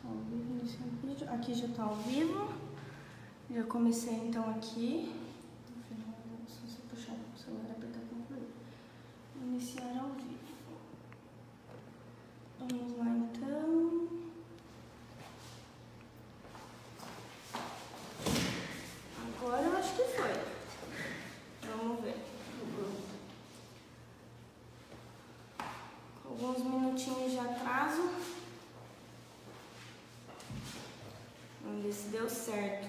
Ao vivo nesse vídeo. Aqui já tá ao vivo. Já comecei então aqui. Se você puxar o celular e apertar concluir. Iniciar ao vivo. Vamos lá então. Agora eu acho que foi. Vamos ver. Alguns minutinhos de atraso. Vamos ver se deu certo.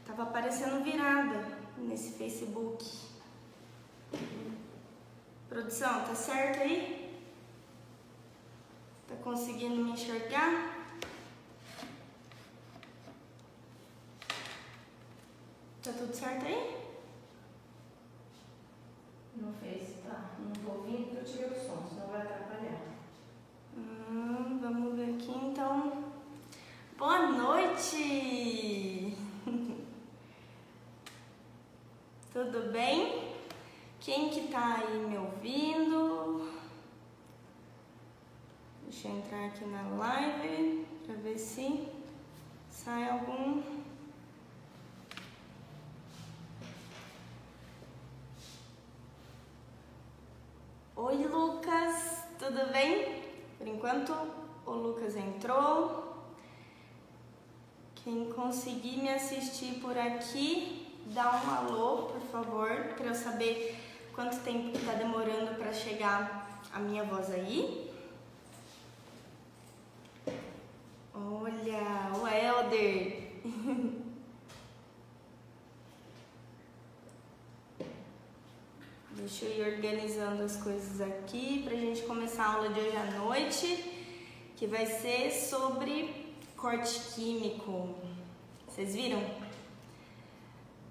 Tava aparecendo virada nesse Facebook. Produção, tá certo aí? Tá conseguindo me enxergar? Tá tudo certo aí? No Face tá. Não tô ouvindo porque eu tirei o som, senão vai atrapalhar. Vamos ver aqui então. Boa noite! Tudo bem? Quem que tá aí me ouvindo? Deixa eu entrar aqui na live para ver se sai algum. Oi, Lucas, tudo bem? Por enquanto o Lucas entrou. Quem conseguir me assistir por aqui, dá um alô, por favor, para eu saber quanto tempo está demorando para chegar a minha voz aí. Olha, o Helder. Deixa eu ir organizando as coisas aqui pra gente começar a aula de hoje à noite, que vai ser sobre corte químico. Vocês viram?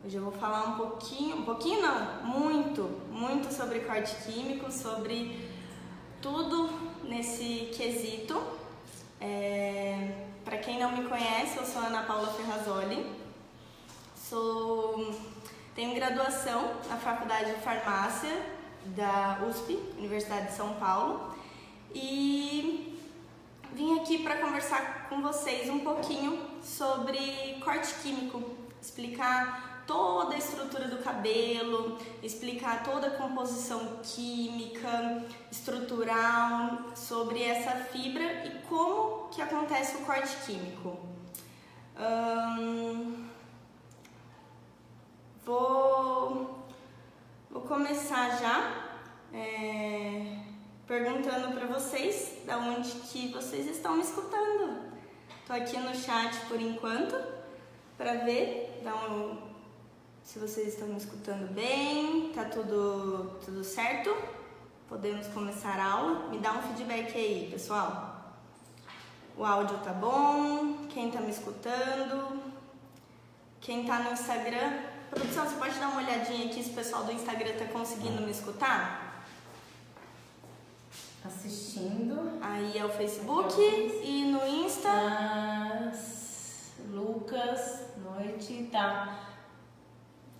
Hoje eu vou falar um pouquinho não, muito sobre corte químico, sobre tudo nesse quesito. Para quem não me conhece, eu sou a Ana Paula Ferrazoli, tenho graduação na Faculdade de Farmácia da USP, Universidade de São Paulo, e vim aqui para conversar com vocês um pouquinho sobre corte químico, explicar toda a estrutura do cabelo, explicar toda a composição química, estrutural, sobre essa fibra e como que acontece o corte químico. Vou começar já perguntando para vocês da onde que vocês estão me escutando. Tô aqui no chat por enquanto para ver se vocês estão me escutando bem, tá tudo certo? Podemos começar a aula? Me dá um feedback aí, pessoal. O áudio tá bom? Quem tá me escutando? Quem tá no Instagram? Produção, você pode dar uma olhadinha aqui se o pessoal do Instagram tá conseguindo me escutar? Assistindo. Aí é o Facebook e no Insta. Lucas, noite, tá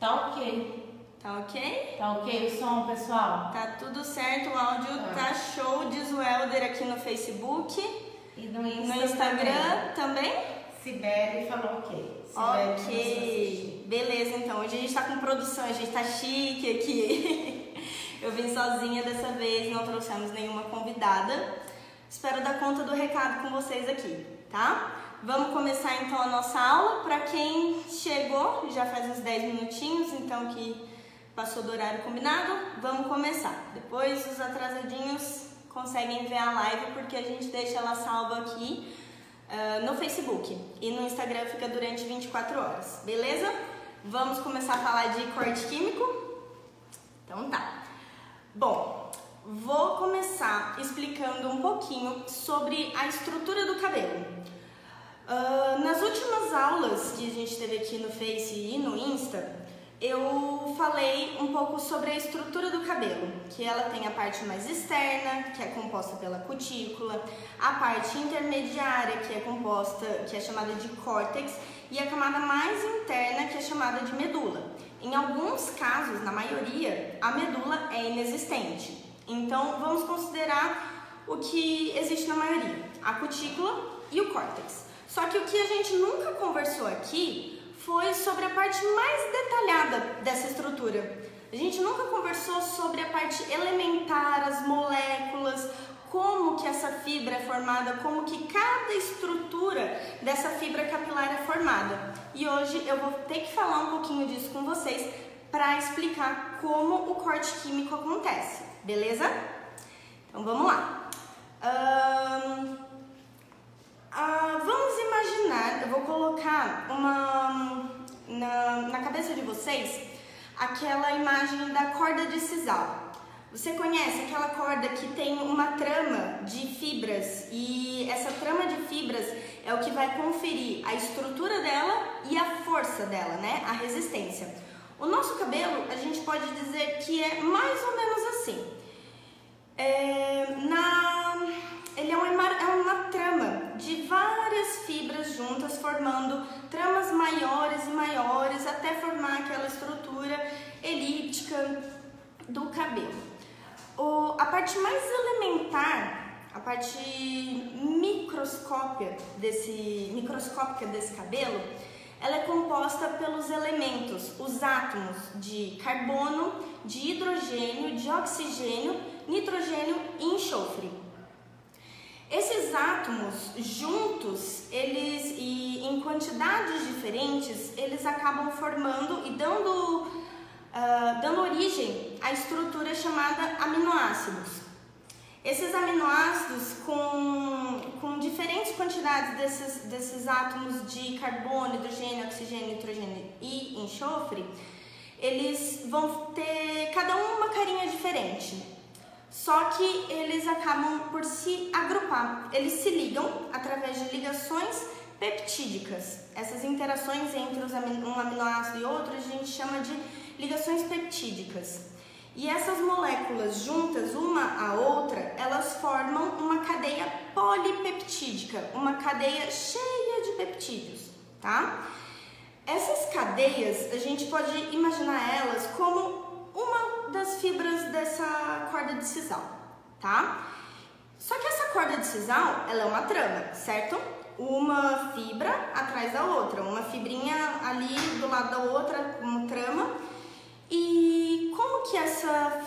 ok. Tá ok? Tá ok o som, pessoal? Tá tudo certo, o áudio tá show, diz o Helder aqui no Facebook. E no Instagram também? Sibeli falou ok. Ok, beleza, então hoje a gente tá com produção, a gente tá chique aqui. Eu vim sozinha dessa vez, não trouxemos nenhuma convidada. Espero dar conta do recado com vocês aqui, tá? Vamos começar então a nossa aula. Para quem chegou, já faz uns 10 minutinhos, então que passou do horário combinado, vamos começar. Depois os atrasadinhos conseguem ver a live porque a gente deixa ela salva aqui no Facebook e no Instagram fica durante 24 horas, beleza? Vamos começar a falar de corte químico? Então tá. Bom, vou começar explicando um pouquinho sobre a estrutura do cabelo. Nas últimas aulas que a gente teve aqui no Face e no Insta, eu falei um pouco sobre a estrutura do cabelo, que ela tem a parte mais externa, que é composta pela cutícula, a parte intermediária, que é chamada de córtex, e a camada mais interna, que é chamada de medula. Em alguns casos, na maioria, a medula é inexistente. Então, vamos considerar o que existe na maioria, a cutícula e o córtex. Só que o que a gente nunca conversou aqui foi sobre a parte mais detalhada dessa estrutura. A gente nunca conversou sobre a parte elementar, as moléculas, como que essa fibra é formada, como que cada estrutura dessa fibra capilar é formada. E hoje eu vou ter que falar um pouquinho disso com vocês para explicar como o corte químico acontece, beleza? Então vamos lá. Vamos imaginar, eu vou colocar na cabeça de vocês aquela imagem da corda de sisal. Você conhece aquela corda que tem uma trama de fibras e essa trama de fibras é o que vai conferir a estrutura dela e a força dela, né? A resistência. O nosso cabelo, a gente pode dizer que é mais ou menos assim. Ele é uma trama de várias fibras juntas, formando tramas maiores e maiores até formar aquela estrutura elíptica do cabelo. A parte mais elementar, a parte microscópica desse cabelo, ela é composta pelos elementos, os átomos de carbono, de hidrogênio, de oxigênio, nitrogênio e enxofre. Esses átomos juntos, em quantidades diferentes, eles acabam formando e dando origem à estrutura chamada aminoácidos. Esses aminoácidos com diferentes quantidades desses átomos de carbono, hidrogênio, oxigênio, nitrogênio e enxofre, eles vão ter cada um uma carinha diferente. Só que eles acabam por se agrupar, eles se ligam através de ligações peptídicas. Essas interações entre um aminoácido e outro a gente chama de ligações peptídicas. E essas moléculas juntas uma à outra, elas formam uma cadeia polipeptídica, uma cadeia cheia de peptídeos, tá? Essas cadeias, a gente pode imaginar elas como uma das fibras dessa corda de sisal, tá? Só que essa corda de sisal, ela é uma trama, certo? Uma fibra atrás da outra, uma fibrinha ali do lado da outra, uma trama. E como que essa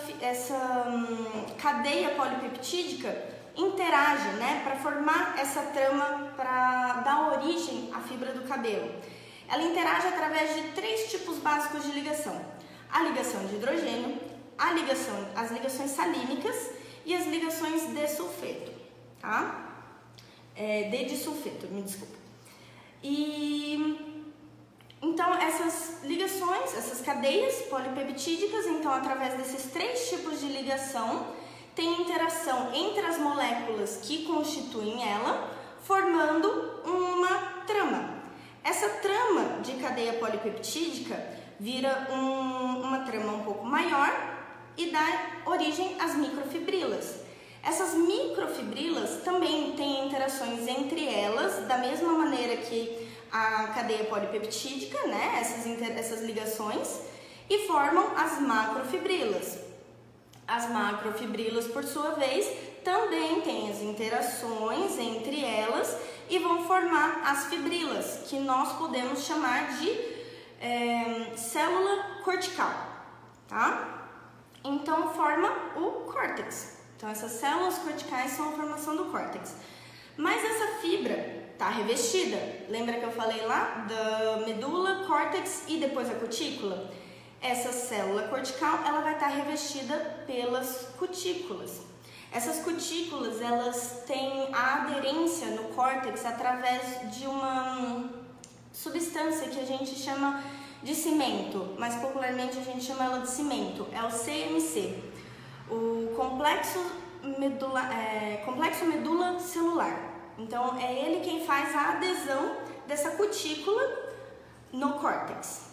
cadeia polipeptídica interage, né, para formar essa trama, para dar origem à fibra do cabelo? Ela interage através de 3 tipos básicos de ligação: a ligação de hidrogênio, as ligações salínicas e as ligações de sulfeto, tá? De sulfeto, me desculpa. Então, essas ligações, essas cadeias polipeptídicas, então, através desses 3 tipos de ligação, tem interação entre as moléculas que constituem ela, formando uma trama. Essa trama de cadeia polipeptídica vira uma trama um pouco maior e dá origem às microfibrilas. Essas microfibrilas também têm interações entre elas, da mesma maneira que a cadeia polipeptídica, né, essas ligações, e formam as macrofibrilas. As macrofibrilas, por sua vez, também têm as interações entre elas e vão formar as fibrilas, que nós podemos chamar de célula cortical, tá? Então forma o córtex. Então essas células corticais são a formação do córtex. Mas essa fibra está revestida. Lembra que eu falei lá da medula, córtex e depois a cutícula? Essa célula cortical, ela vai estar revestida pelas cutículas. Essas cutículas, elas têm a aderência no córtex através de uma substância que a gente chama de cimento, mas popularmente a gente chama ela de cimento, é o CMC, o complexo medula celular. Então, é ele quem faz a adesão dessa cutícula no córtex.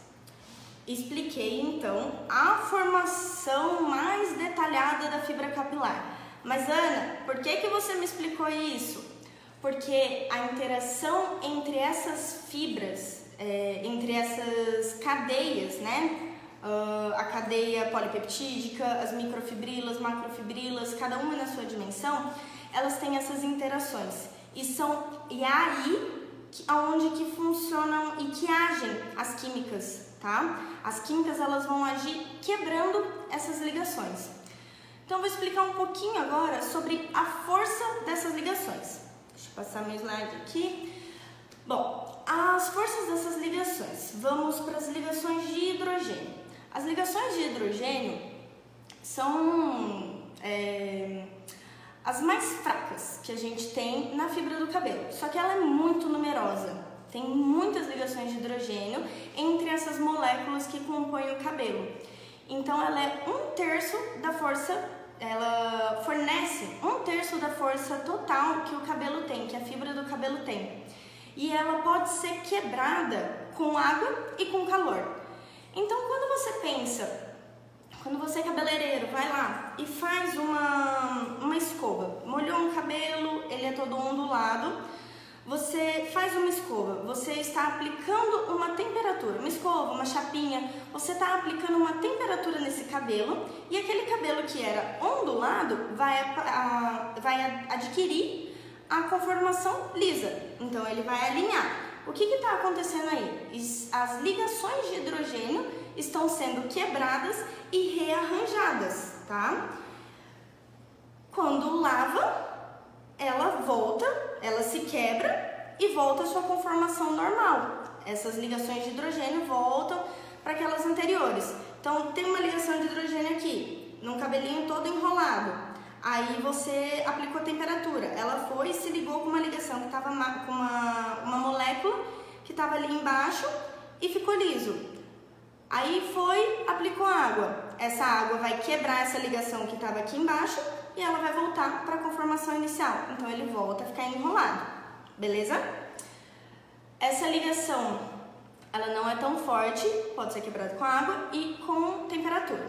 Expliquei, então, a formação mais detalhada da fibra capilar. Mas, Ana, por que você me explicou isso? Porque a interação entre essas fibras, entre essas cadeias, né? A cadeia polipeptídica, as microfibrilas, macrofibrilas, cada uma na sua dimensão, elas têm essas interações. E é aí onde que funcionam e que agem as químicas, tá? As químicas, elas vão agir quebrando essas ligações. Então, eu vou explicar um pouquinho agora sobre a força dessas ligações. Deixa eu passar meu slide aqui. Bom, as forças dessas ligações. Vamos para as ligações de hidrogênio. As ligações de hidrogênio são as mais fracas que a gente tem na fibra do cabelo. Só que ela é muito numerosa. Tem muitas ligações de hidrogênio entre essas moléculas que compõem o cabelo. Então, ela é 1/3 da força, ela fornece 1/3 da força total que o cabelo tem, que a fibra do cabelo tem. E ela pode ser quebrada com água e com calor. Então, quando você pensa, quando você é cabeleireiro, vai lá e faz uma escova, molhou um cabelo, ele é todo ondulado, você faz uma escova, você está aplicando uma temperatura, uma escova, uma chapinha, você está aplicando uma temperatura nesse cabelo e aquele cabelo que era ondulado vai adquirir a conformação lisa, então ele vai alinhar. O que está acontecendo aí? As ligações de hidrogênio estão sendo quebradas e rearranjadas, tá? Quando lava, ela volta, ela se quebra e volta à sua conformação normal. Essas ligações de hidrogênio voltam para aquelas anteriores. Então, tem uma ligação de hidrogênio aqui, num cabelinho todo enrolado. Aí você aplicou a temperatura, ela foi e se ligou com uma ligação que estava com uma molécula que estava ali embaixo e ficou liso. Aí foi, aplicou água. Essa água vai quebrar essa ligação que estava aqui embaixo e ela vai voltar para a conformação inicial. Então, ele volta a ficar enrolado, beleza? Essa ligação, ela não é tão forte, pode ser quebrada com água e com temperatura.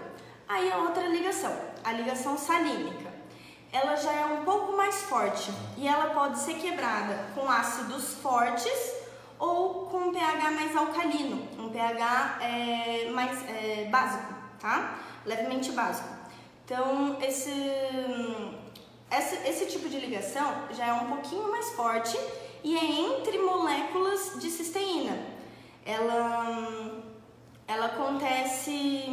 Aí, a outra ligação, a ligação salínica. Ela já é um pouco mais forte e ela pode ser quebrada com ácidos fortes ou com um pH mais alcalino, um pH mais básico, tá? Levemente básico. Então, esse tipo de ligação já é um pouquinho mais forte e é entre moléculas de cisteína. Ela acontece...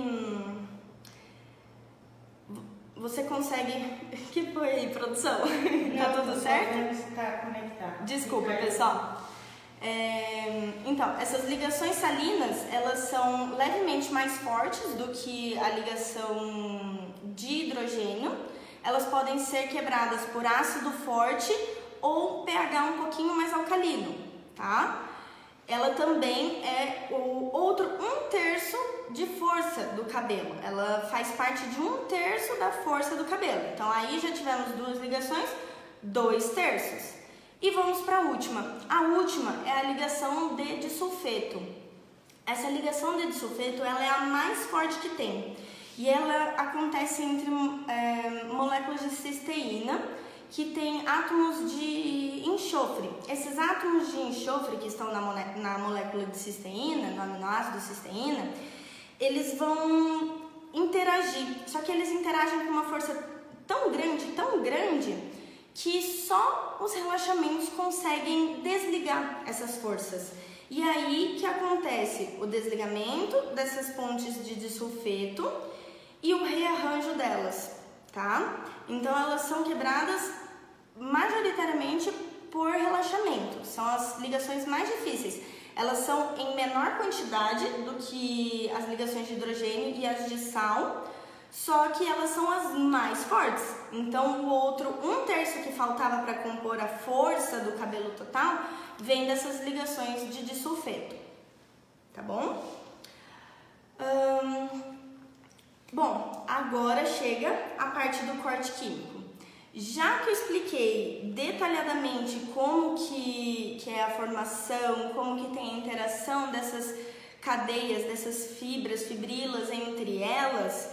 Você consegue... Que foi aí, produção? Tá tudo certo? Está conectado. Desculpa, pessoal. Então, essas ligações salinas, elas são levemente mais fortes do que a ligação de hidrogênio. Elas podem ser quebradas por ácido forte ou pH um pouquinho mais alcalino, tá? Ela também é o outro 1/3 de força do cabelo. Ela faz parte de 1/3 da força do cabelo. Então, aí já tivemos duas ligações, 2/3. E vamos para a última. A última é a ligação de disulfeto. Essa ligação de disulfeto, ela é a mais forte que tem. E ela acontece entre moléculas de cisteína que tem átomos de enxofre. Esses átomos de enxofre que estão na molécula de cisteína, no aminoácido cisteína, eles vão interagir. Só que eles interagem com uma força tão grande, que só os relaxamentos conseguem desligar essas forças. E aí que acontece o desligamento dessas pontes de disulfeto e o rearranjo delas, tá? Então, elas são quebradas majoritariamente por relaxamento. São as ligações mais difíceis. Elas são em menor quantidade do que as ligações de hidrogênio e as de sal, só que elas são as mais fortes. Então, o outro 1/3 que faltava para compor a força do cabelo total vem dessas ligações de disulfeto, tá bom? Bom, agora chega a parte do corte químico. Já que eu expliquei detalhadamente como que é a formação, como que tem a interação dessas cadeias, dessas fibras, fibrilas entre elas,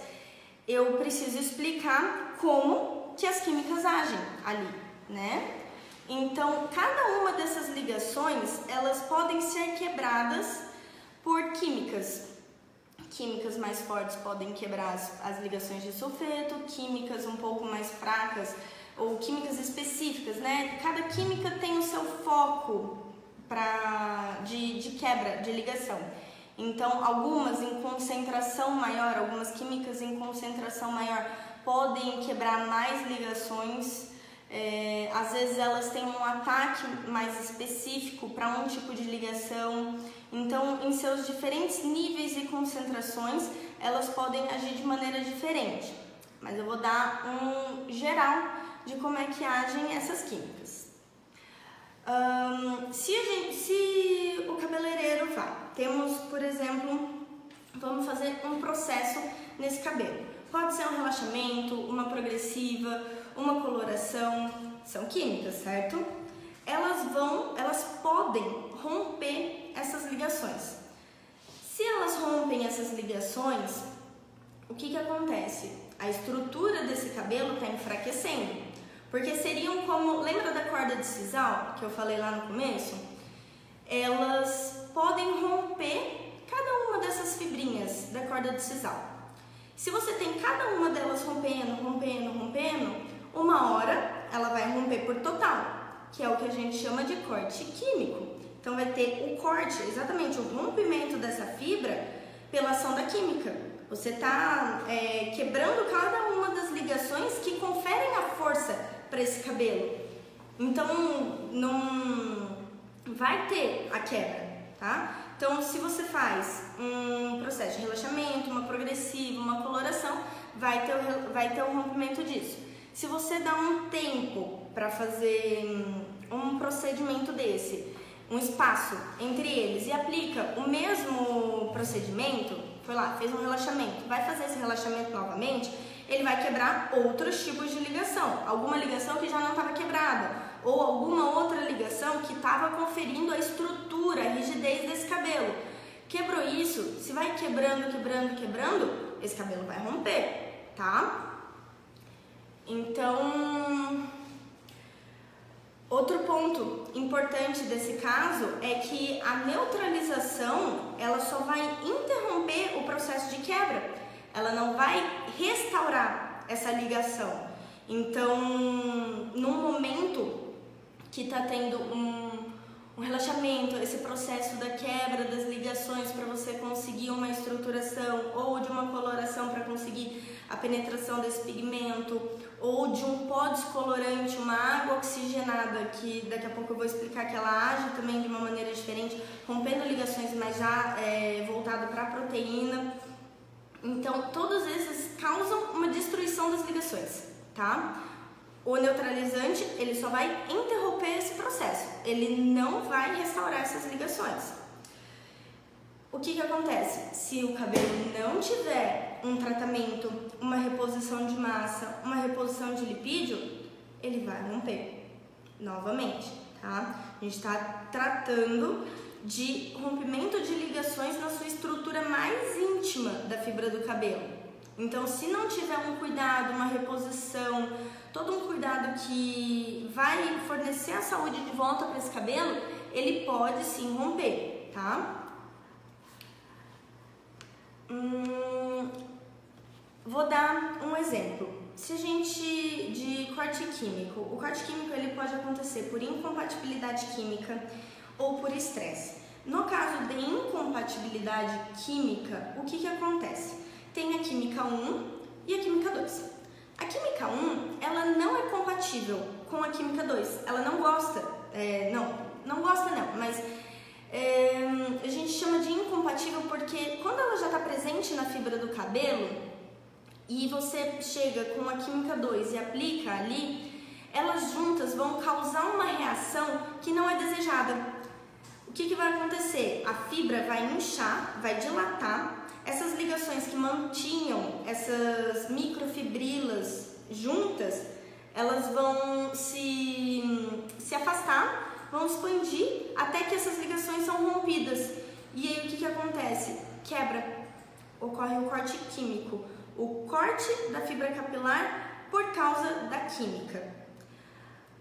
eu preciso explicar como que as químicas agem ali, né? Então, cada uma dessas ligações, elas podem ser quebradas por químicas. Químicas mais fortes podem quebrar as ligações de sulfeto, químicas um pouco mais fracas ou químicas específicas, né? Cada química tem o seu foco de quebra, de ligação. Então, algumas em concentração maior, algumas químicas em concentração maior podem quebrar mais ligações. Às vezes elas têm um ataque mais específico para um tipo de ligação. Então, em seus diferentes níveis e concentrações, elas podem agir de maneira diferente. Mas eu vou dar um geral de como é que agem essas químicas. Se o cabeleireiro temos, por exemplo, vamos fazer um processo nesse cabelo. Pode ser um relaxamento, uma progressiva, uma coloração, são químicas, certo? Elas podem romper essas ligações. Se elas rompem essas ligações, o que acontece? A estrutura desse cabelo está enfraquecendo. Porque seriam como, lembra da corda de sisal que eu falei lá no começo? Elas podem romper cada uma dessas fibrinhas da corda de sisal. Se você tem cada uma delas rompendo, uma hora ela vai romper por total, que é o que a gente chama de corte químico. Então vai ter o corte, exatamente o rompimento dessa fibra pela ação da química. Você está quebrando cada uma das ligações que conferem a força para esse cabelo. Então não vai ter a quebra, tá? Então, se você faz um processo de relaxamento, uma progressiva, uma coloração, vai ter o rompimento disso. Se você dá um tempo para fazer um procedimento desse, um espaço entre eles e aplica o mesmo procedimento, foi lá, fez um relaxamento, vai fazer esse relaxamento novamente, ele vai quebrar outros tipos de ligação, alguma ligação que já não estava quebrada, ou alguma outra ligação que estava conferindo a estrutura, a rigidez desse cabelo. Quebrou isso, se vai quebrando, esse cabelo vai romper, tá? Então, outro ponto importante desse caso é que a neutralização, ela só vai interromper o processo de quebra, ela não vai restaurar essa ligação. Então, num momento que está tendo um relaxamento, esse processo da quebra das ligações para você conseguir uma estruturação ou de uma coloração para conseguir a penetração desse pigmento, ou de um pó descolorante, uma água oxigenada, que daqui a pouco eu vou explicar que ela age também de uma maneira diferente, rompendo ligações, mas já voltado para a proteína. Então, todos esses causam uma destruição das ligações, tá? O neutralizante, ele só vai interromper esse processo, ele não vai restaurar essas ligações. O que acontece? Se o cabelo não tiver um tratamento, uma reposição de massa, uma reposição de lipídio, ele vai romper novamente, tá? A gente está tratando de rompimento de ligações na sua estrutura mais íntima da fibra do cabelo. Então, se não tiver um cuidado, uma reposição, todo um cuidado que vai fornecer a saúde de volta para esse cabelo, ele pode sim romper, tá? Vou dar um exemplo. Se a gente de corte químico, o corte químico ele pode acontecer por incompatibilidade química ou por estresse. No caso de incompatibilidade química, o que acontece? Tem a química 1 e a química 2. A química 1, ela não é compatível com a química 2. Ela não gosta, mas a gente chama de incompatível porque quando ela já está presente na fibra do cabelo e você chega com a química 2 e aplica ali, elas juntas vão causar uma reação que não é desejada. O que vai acontecer? A fibra vai inchar, vai dilatar. Essas ligações que mantinham essas microfibrilas juntas, elas vão se afastar, vão expandir até que essas ligações são rompidas. E aí o que acontece? Quebra, ocorre o corte químico, o corte da fibra capilar por causa da química.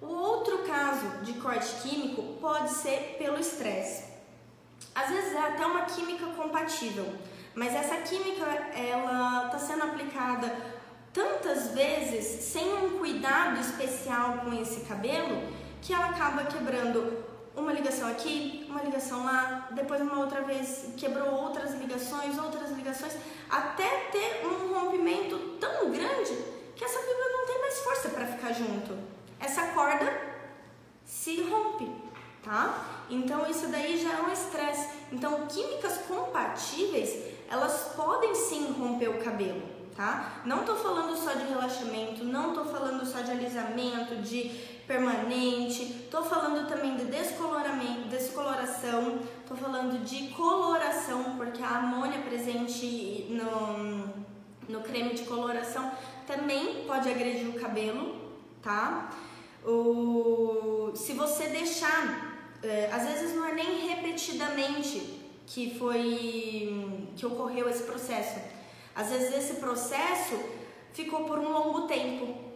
O outro caso de corte químico pode ser pelo estresse. Às vezes é até uma química compatível, mas essa química ela está sendo aplicada tantas vezes sem um cuidado especial com esse cabelo que ela acaba quebrando uma ligação aqui, uma ligação lá, depois uma outra vez quebrou outras ligações, até ter um rompimento tão grande que essa fibra não tem mais força para ficar junto. Essa corda se rompe, tá? Então isso daí já é um estresse. Então químicas compatíveis, elas podem sim romper o cabelo, tá? Não tô falando só de relaxamento, não tô falando só de alisamento, de permanente, tô falando também de descoloração, tô falando de coloração, porque a amônia presente no creme de coloração também pode agredir o cabelo, tá? Se você deixar, às vezes não é nem repetidamente que ocorreu esse processo, às vezes esse processo ficou por um longo tempo.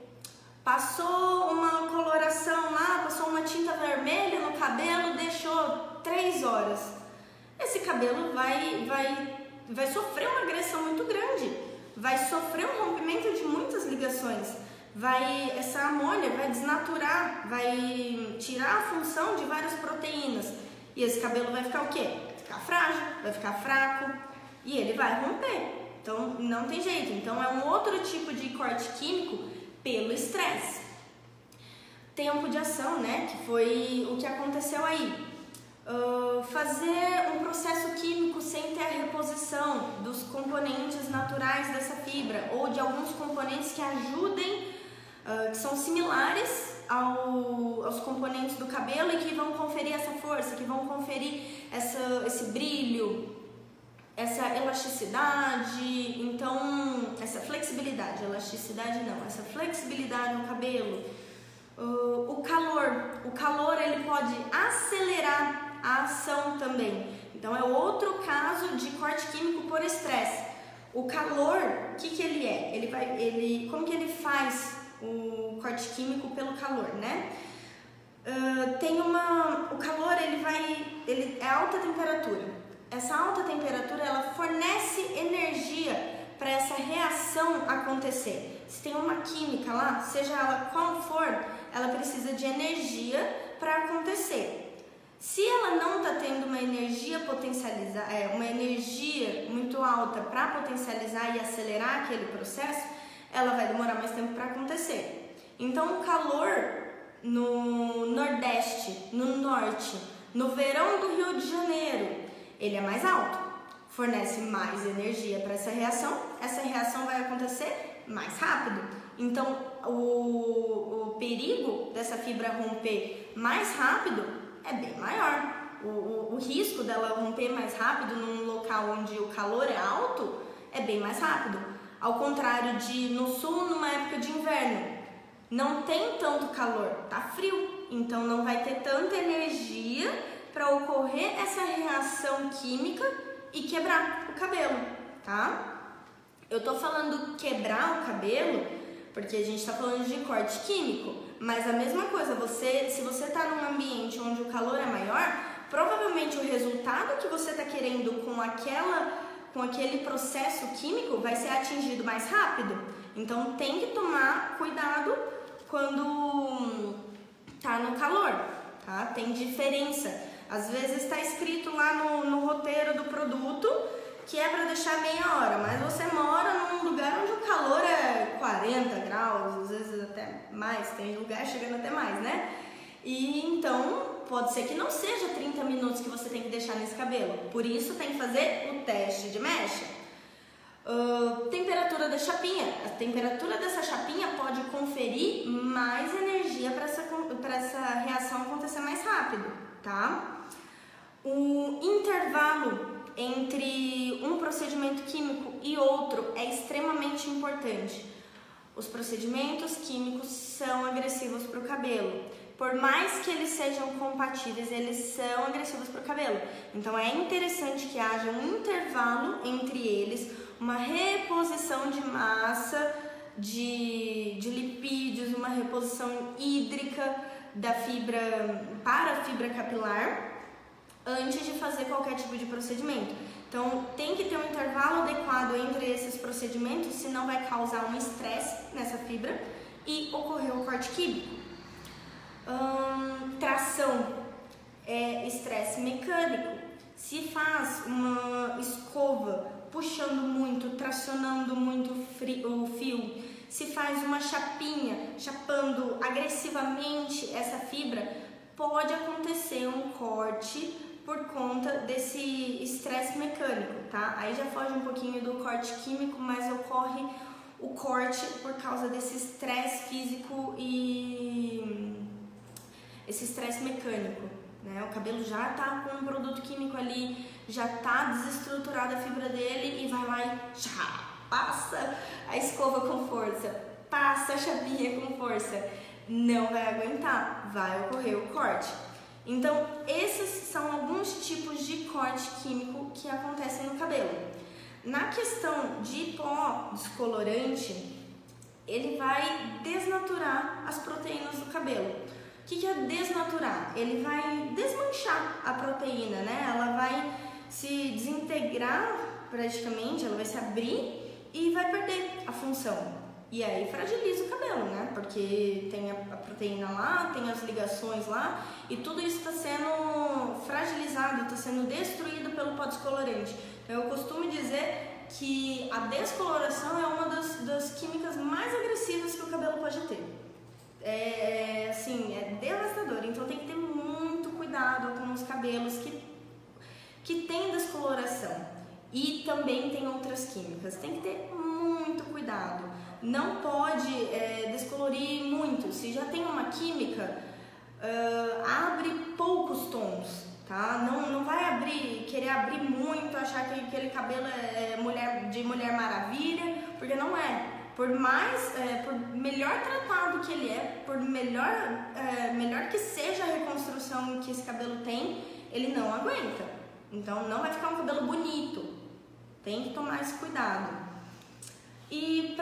Passou uma coloração lá, passou uma tinta vermelha no cabelo, deixou 3 horas. Esse cabelo vai sofrer uma agressão muito grande, vai sofrer um rompimento de muitas ligações, essa amônia vai desnaturar, vai tirar a função de várias proteínas. E esse cabelo vai ficar o quê? Vai ficar frágil, vai ficar fraco e ele vai romper. Então não tem jeito. Então é um outro tipo de corte químico pelo estresse. Tempo de ação, né? Que foi o que aconteceu aí. Fazer um processo químico sem ter a reposição dos componentes naturais dessa fibra ou de alguns componentes que ajudem, que são similares aos componentes do cabelo e que vão conferir essa força, que vão conferir esse brilho, essa elasticidade, então essa flexibilidade, essa flexibilidade no cabelo. O calor ele pode acelerar a ação também, então é outro caso de corte químico por estresse. O calor, o que ele é? Como que ele faz o corte químico pelo calor, né? O calor ele é alta temperatura. Essa alta temperatura ela fornece energia para essa reação acontecer. Se tem uma química lá, seja ela qual for, ela precisa de energia para acontecer. Se ela não está tendo uma energia uma energia muito alta para potencializar e acelerar aquele processo, ela vai demorar mais tempo para acontecer. Então o calor no Nordeste, no Norte, no verão do Rio de Janeiro, ele é mais alto, fornece mais energia para essa reação vai acontecer mais rápido. Então, o perigo dessa fibra romper mais rápido é bem maior. O risco dela romper mais rápido num local onde o calor é alto é bem mais rápido. Ao contrário de no sul, numa época de inverno, não tem tanto calor, tá frio, então não vai ter tanta energia para ocorrer essa reação química e quebrar o cabelo, tá? Eu tô falando quebrar o cabelo porque a gente tá falando de corte químico, mas a mesma coisa, se você tá num ambiente onde o calor é maior, provavelmente o resultado que você tá querendo com aquele processo químico vai ser atingido mais rápido. Então tem que tomar cuidado quando tá no calor, tá? Tem diferença. Às vezes está escrito lá no roteiro do produto que é para deixar meia hora, mas você mora num lugar onde o calor é 40 graus, às vezes até mais, tem lugar chegando até mais, né? E então pode ser que não seja 30 minutos que você tem que deixar nesse cabelo, por isso tem que fazer o teste de mecha. Temperatura da chapinha. A temperatura dessa chapinha pode conferir mais energia para essa reação acontecer mais rápido, tá? O intervalo entre um procedimento químico e outro é extremamente importante. Os procedimentos químicos são agressivos para o cabelo. Por mais que eles sejam compatíveis, eles são agressivos para o cabelo. Então é interessante que haja um intervalo entre eles, uma reposição de massa, de lipídios, uma reposição hídrica da fibra para a fibra capilar, antes de fazer qualquer tipo de procedimento. Então tem que ter um intervalo adequado entre esses procedimentos, senão vai causar um estresse nessa fibra e ocorrer o corte químico. Tração. é estresse mecânico. Se faz uma escova puxando muito, tracionando muito o fio, se faz uma chapinha, chapando agressivamente essa fibra, pode acontecer um corte por conta desse estresse mecânico, tá? Aí já foge um pouquinho do corte químico, mas ocorre o corte por causa desse estresse físico e esse estresse mecânico, né? O cabelo já tá com um produto químico ali, já tá desestruturada a fibra dele e vai lá e passa a escova com força, passa a chapinha com força, não vai aguentar, vai ocorrer o corte. Então, esses são alguns tipos de corte químico que acontecem no cabelo. Na questão de pó descolorante, ele vai desnaturar as proteínas do cabelo. O que é desnaturar? Ele vai desmanchar a proteína, né? Ela vai se desintegrar praticamente, ela vai se abrir e vai perder a função. E aí fragiliza o cabelo, né? Porque tem a proteína lá, tem as ligações lá e tudo isso está sendo fragilizado, está sendo destruído pelo pó descolorante. Então eu costumo dizer que a descoloração é uma das químicas mais agressivas que o cabelo pode ter. É devastador, então tem que ter muito cuidado com os cabelos que tem descoloração e também tem outras químicas. Tem que ter muito cuidado. Não pode descolorir muito. Se já tem uma química, abre poucos tons, tá? Não vai querer abrir muito, achar que aquele cabelo é de Mulher Maravilha, porque não é. Por melhor tratado que ele é, por melhor que seja a reconstrução que esse cabelo tem, ele não aguenta. Então não vai ficar um cabelo bonito. Tem que tomar esse cuidado. E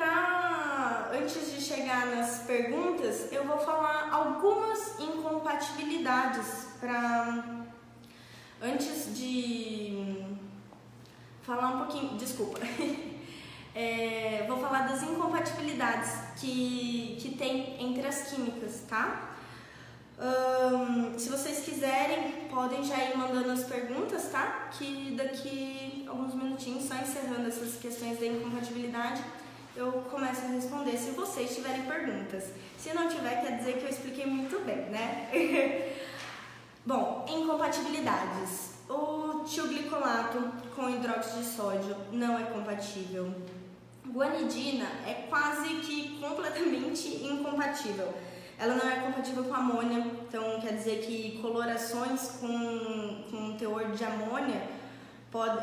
antes de chegar nas perguntas, eu vou falar algumas incompatibilidades antes de falar um pouquinho, desculpa, vou falar das incompatibilidades que tem entre as químicas, tá? Se vocês quiserem, podem já ir mandando as perguntas, tá? Que daqui a alguns minutinhos, só encerrando essas questões da incompatibilidade, eu começo a responder se vocês tiverem perguntas. Se não tiver, quer dizer que eu expliquei muito bem, né? Bom, incompatibilidades. O tioglicolato com hidróxido de sódio não é compatível. Guanidina é quase que completamente incompatível. Ela não é compatível com amônia, então quer dizer que colorações com teor de amônia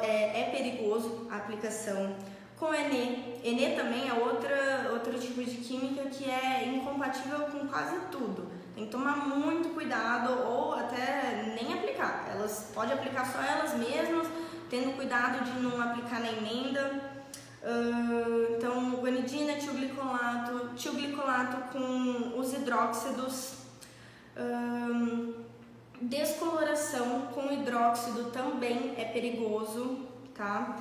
é perigoso a aplicação. Com Enê também é outro tipo de química que é incompatível com quase tudo. Tem que tomar muito cuidado ou até nem aplicar. Pode aplicar só elas mesmas, tendo cuidado de não aplicar na emenda. Então, guanidina, tioglicolato com os hidróxidos, descoloração com hidróxido também é perigoso, tá?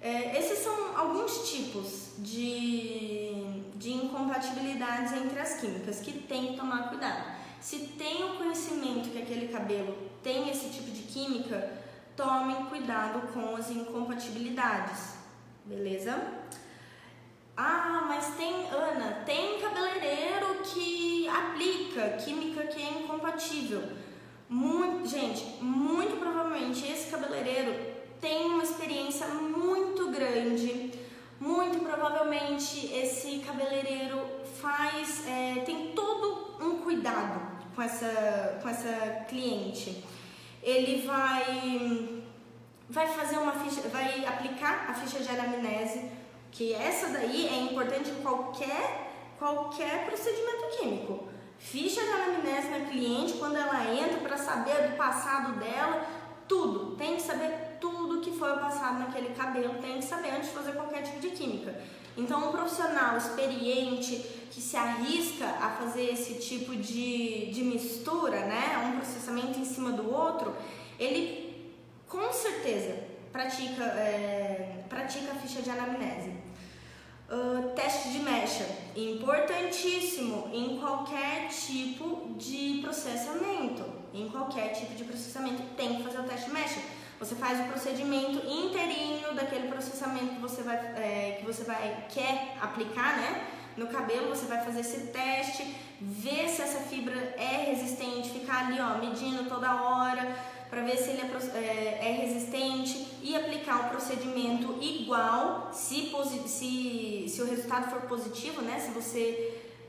Esses são alguns tipos de incompatibilidades entre as químicas que tem que tomar cuidado. Se tem o conhecimento que aquele cabelo tem esse tipo de química, tomem cuidado com as incompatibilidades, beleza? Mas tem cabeleireiro que aplica química que é incompatível. Muito provavelmente esse cabeleireiro tem uma experiência muito grande, muito provavelmente esse cabeleireiro tem todo um cuidado com essa cliente. Ele vai fazer vai aplicar a ficha de anamnese, que essa daí é importante em qualquer procedimento químico. Ficha de anamnese na cliente, quando ela entra, para saber do passado dela, tudo, tem que saber tudo que foi passado naquele cabelo, tem que saber antes de fazer qualquer tipo de química. Então, um profissional experiente que se arrisca a fazer esse tipo de mistura, né, um processamento em cima do outro, ele com certeza pratica a ficha de anamnese. Teste de mecha. importantíssimo em qualquer tipo de processamento. Em qualquer tipo de processamento tem que fazer o teste de mecha. Você faz o procedimento inteirinho daquele processamento que você quer aplicar, né? No cabelo, você vai fazer esse teste, ver se essa fibra é resistente, ficar ali, ó, medindo toda hora para ver se ele é resistente e aplicar o procedimento igual, se o resultado for positivo, né?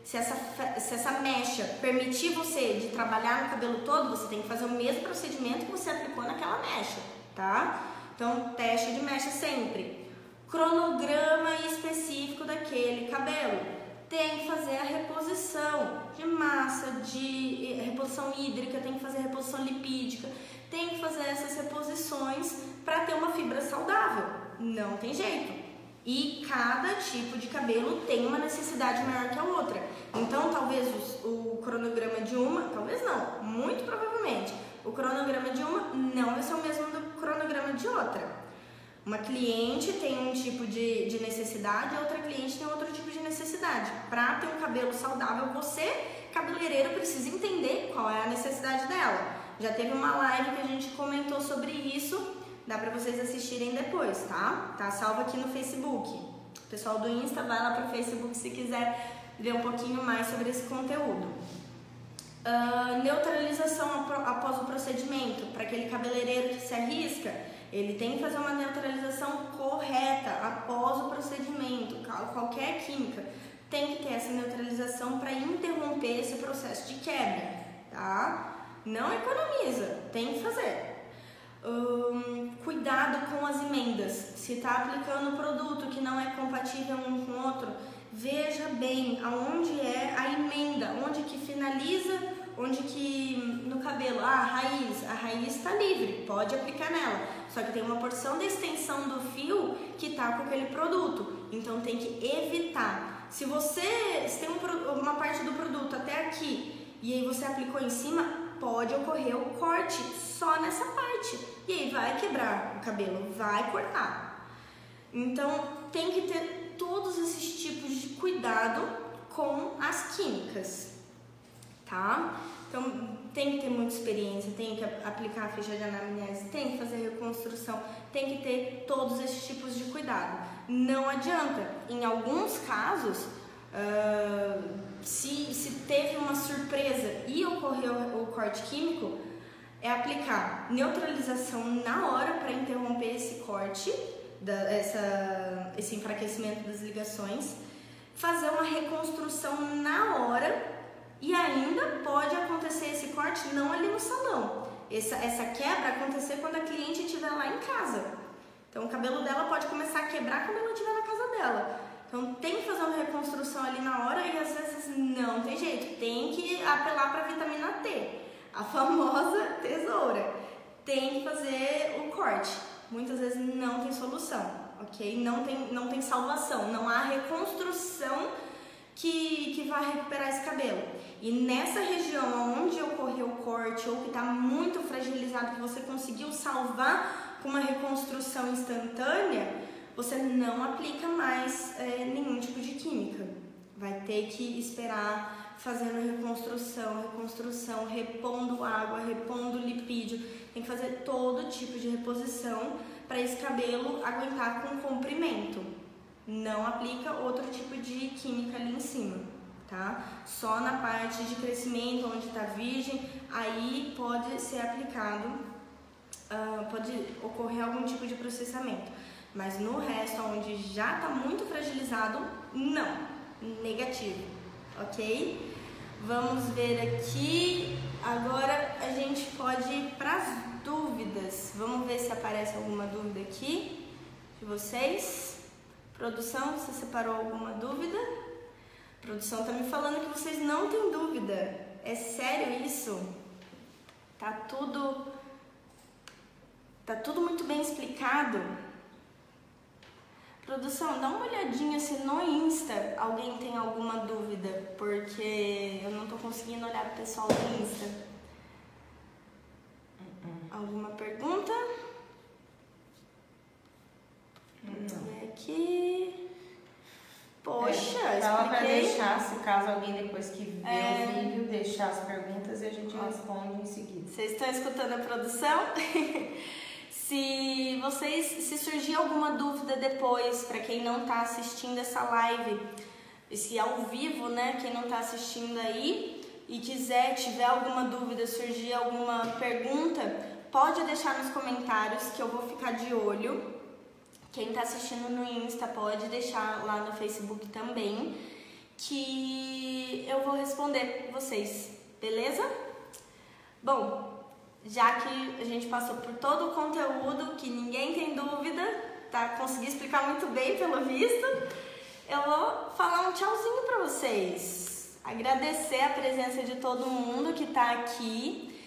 Se essa mecha permitir você de trabalhar no cabelo todo, você tem que fazer o mesmo procedimento que você aplicou naquela mecha, tá? Então, teste de mecha sempre. Cronograma específico daquele cabelo. Tem que fazer a reposição de massa, de reposição hídrica, tem que fazer a reposição lipídica, tem que fazer essas reposições para ter uma fibra saudável. Não tem jeito. E cada tipo de cabelo tem uma necessidade maior que a outra. Então, talvez o cronograma de uma, talvez não, muito provavelmente, o cronograma de uma não vai ser o mesmo do cronograma de outra. Uma cliente tem um tipo de necessidade, outra cliente tem outro tipo de necessidade. Para ter um cabelo saudável, você, cabeleireiro, precisa entender qual é a necessidade dela. Já teve uma live que a gente comentou sobre isso, dá para vocês assistirem depois, tá? Tá salvo aqui no Facebook. O pessoal do Insta vai lá pro Facebook se quiser ver um pouquinho mais sobre esse conteúdo. Neutralização após o procedimento, para aquele cabeleireiro que se arrisca, ele tem que fazer uma neutralização correta após o procedimento. Qualquer química tem que ter essa neutralização para interromper esse processo de quebra, tá? Não economiza, tem que fazer. Cuidado com as emendas. Se está aplicando produto que não é compatível um com o outro, veja bem aonde é a emenda, onde que finaliza, onde que no cabelo, a raiz está livre, pode aplicar nela. Só que tem uma porção da extensão do fio que está com aquele produto, então tem que evitar. Se tem uma parte do produto até aqui e aí você aplicou em cima, pode ocorrer o corte só nessa parte e aí vai quebrar o cabelo, vai cortar. Então tem que ter todos esses tipos de cuidado com as químicas, tá? Então tem que ter muita experiência, tem que aplicar a ficha de anamnese, tem que fazer reconstrução, tem que ter todos esses tipos de cuidado. Não adianta, em alguns casos, se teve uma surpresa e ocorreu o corte químico, é aplicar neutralização na hora para interromper esse corte, esse enfraquecimento das ligações, fazer uma reconstrução na hora. E ainda pode acontecer esse corte não ali no salão. Essa quebra acontecer quando a cliente estiver lá em casa. Então o cabelo dela pode começar a quebrar quando ela estiver na casa dela. Então tem que fazer uma reconstrução ali na hora e às vezes não tem jeito. Tem que apelar para a vitamina T, a famosa tesoura. Tem que fazer o corte. Muitas vezes não tem solução, ok? Não tem salvação, não há reconstrução que vai recuperar esse cabelo. E nessa região onde ocorreu o corte ou que está muito fragilizado, que você conseguiu salvar com uma reconstrução instantânea, você não aplica mais nenhum tipo de química. Vai ter que esperar fazendo reconstrução, repondo água, repondo lipídio. Tem que fazer todo tipo de reposição para esse cabelo aguentar com comprimento. Não aplica outro tipo de química ali em cima, tá? Só na parte de crescimento, onde está virgem, aí pode ser aplicado, pode ocorrer algum tipo de processamento. Mas no resto, onde já está muito fragilizado, não, negativo, ok? Vamos ver aqui, agora a gente pode ir para as dúvidas. Vamos ver se aparece alguma dúvida aqui de vocês. Produção, você separou alguma dúvida? A produção tá me falando que vocês não têm dúvida. É sério isso? Tá tudo muito bem explicado. Produção, dá uma olhadinha se no Insta alguém tem alguma dúvida, porque eu não tô conseguindo olhar o pessoal do Insta. Alguma pergunta? Vamos ver aqui. Poxa, ó, Fala para expliquei. deixar, se caso alguém depois que vê o vídeo, deixar as perguntas e a gente responde em seguida. Vocês estão escutando a produção? Se surgir alguma dúvida depois, para quem não está assistindo essa live, se ao vivo, né, quem não está assistindo aí e tiver alguma dúvida, surgir alguma pergunta, pode deixar nos comentários que eu vou ficar de olho. Quem está assistindo no Insta pode deixar lá no Facebook também, que eu vou responder vocês, beleza? Bom, já que a gente passou por todo o conteúdo, que ninguém tem dúvida, tá? Consegui explicar muito bem, pelo visto. Eu vou falar um tchauzinho pra vocês. Agradecer a presença de todo mundo que tá aqui.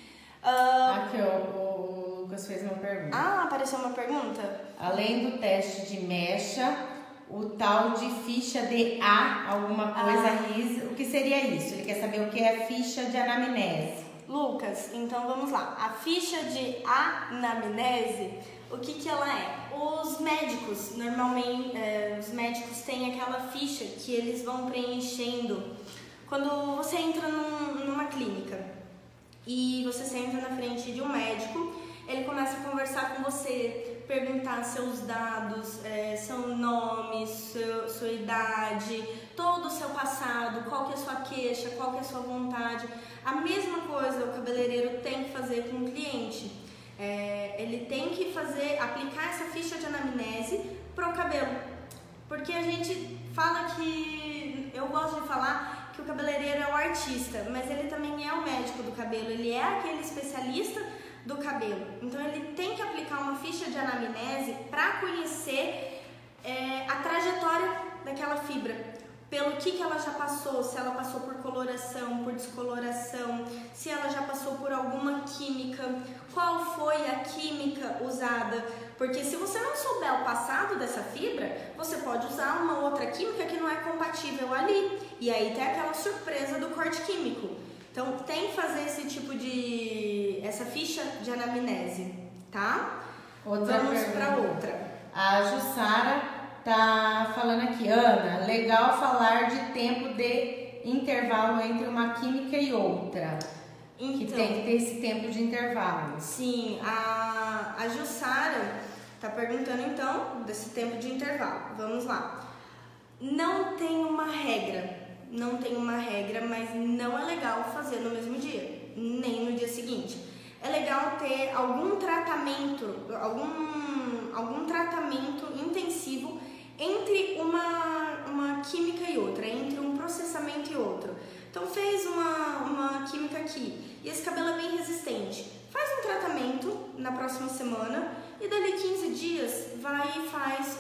Aqui, ó, o Lucas fez uma pergunta. Ah, apareceu uma pergunta? Além do teste de mecha, o tal de ficha de alguma coisa RIS, o que seria isso? Ele quer saber o que é ficha de anamnese. Lucas, então vamos lá. A ficha de anamnese, o que ela é? Os médicos, normalmente, os médicos têm aquela ficha que eles vão preenchendo quando você entra numa clínica e você senta na frente de um médico, ele começa a conversar com você, perguntar seus dados, seu nome, sua idade, todo o seu passado, qual que é a sua queixa, qual que é a sua vontade. A mesma coisa o cabeleireiro tem que fazer com o cliente. Ele tem que aplicar essa ficha de anamnese pro cabelo. Porque a gente fala que, eu gosto de falar que o cabeleireiro é o artista, mas ele também é o médico do cabelo, ele é aquele especialista do cabelo. Então ele tem que aplicar uma ficha de anamnese para conhecer a trajetória daquela fibra. Pelo que ela já passou, se ela passou por coloração, por descoloração, se ela já passou por alguma química, qual foi a química usada. Porque se você não souber o passado dessa fibra, você pode usar uma outra química que não é compatível ali. E aí tem aquela surpresa do corte químico. Então tem que fazer essa ficha de anamnese, tá? Vamos para outra. A Jussara tá falando aqui, Ana, legal falar de tempo de intervalo entre uma química e outra. Então, que tem que ter esse tempo de intervalo. Sim, a Jussara tá perguntando então desse tempo de intervalo. Vamos lá. Não tem uma regra, mas não é legal fazer no mesmo dia, nem no dia seguinte. É legal ter algum tratamento intensivo entre uma química e outra, entre um processamento e outro. Então fez uma química aqui e esse cabelo é bem resistente. Faz um tratamento na próxima semana e dali 15 dias vai e faz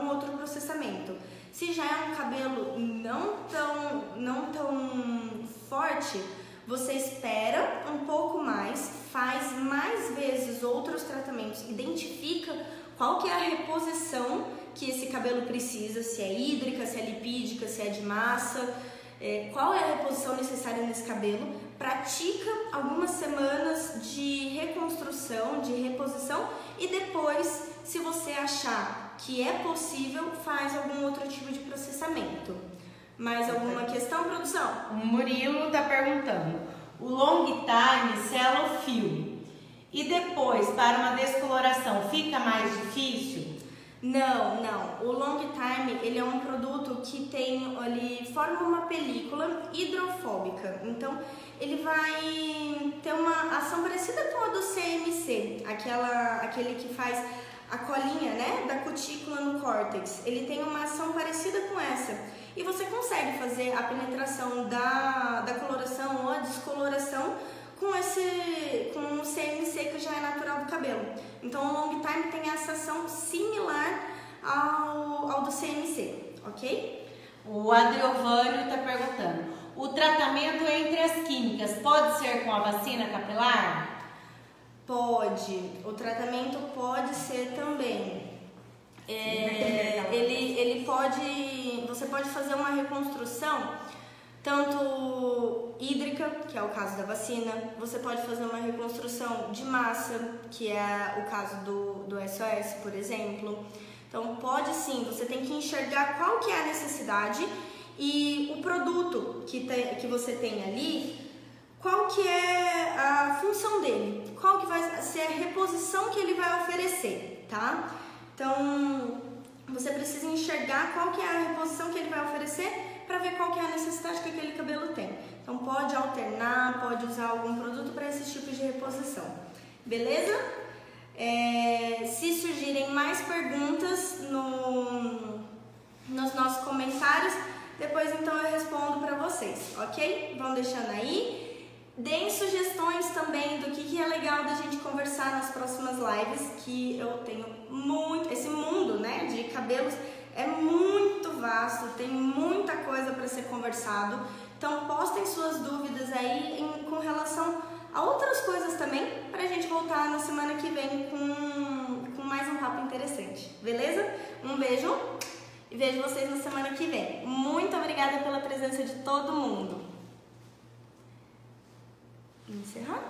um outro processamento. Se já é um cabelo não tão forte, você espera um pouco mais, faz mais vezes outros tratamentos, identifica qual que é a reposição que esse cabelo precisa, se é hídrica, se é lipídica, se é de massa, qual é a reposição necessária nesse cabelo, pratica algumas semanas de reconstrução, de reposição e depois, se você achar que é possível, faz algum outro tipo de processamento. Mais alguma questão, produção? O Murilo está perguntando, o long time sela o fio e depois para uma descoloração fica mais difícil? Não. O long time ele é um produto que forma uma película hidrofóbica. Então ele vai ter uma ação parecida com a do CMC, aquele que faz a colinha, né, da cutícula no córtex. Ele tem uma ação parecida com essa. E você consegue fazer a penetração da coloração ou a descoloração com o CMC, que já é natural do cabelo. Então o long time tem essa ação similar ao do CMC, ok? O Adriovânio está perguntando, o tratamento entre as químicas pode ser com a vacina capilar? Pode, o tratamento pode ser também. Você pode fazer uma reconstrução tanto hídrica, que é o caso da vacina, você pode fazer uma reconstrução de massa, que é o caso do SOS, por exemplo. Então pode sim, você tem que enxergar qual que é a necessidade e o produto que você tem ali, qual que é a função dele, qual que vai ser a reposição que ele vai oferecer, tá? Então você precisa enxergar qual que é a reposição que ele vai oferecer para ver qual que é a necessidade que aquele cabelo tem. Então pode alternar, pode usar algum produto para esse tipo de reposição, beleza? Se surgirem mais perguntas nos nossos comentários, depois então eu respondo para vocês, ok? Vão deixando aí. Deem sugestões também do que é legal da gente conversar nas próximas lives, que eu tenho muito... Esse mundo, né, de cabelos é muito vasto, tem muita coisa para ser conversado. Então postem suas dúvidas aí com relação a outras coisas também, pra gente voltar na semana que vem com mais um papo interessante, beleza? Um beijo e vejo vocês na semana que vem. Muito obrigada pela presença de todo mundo. Encerrar?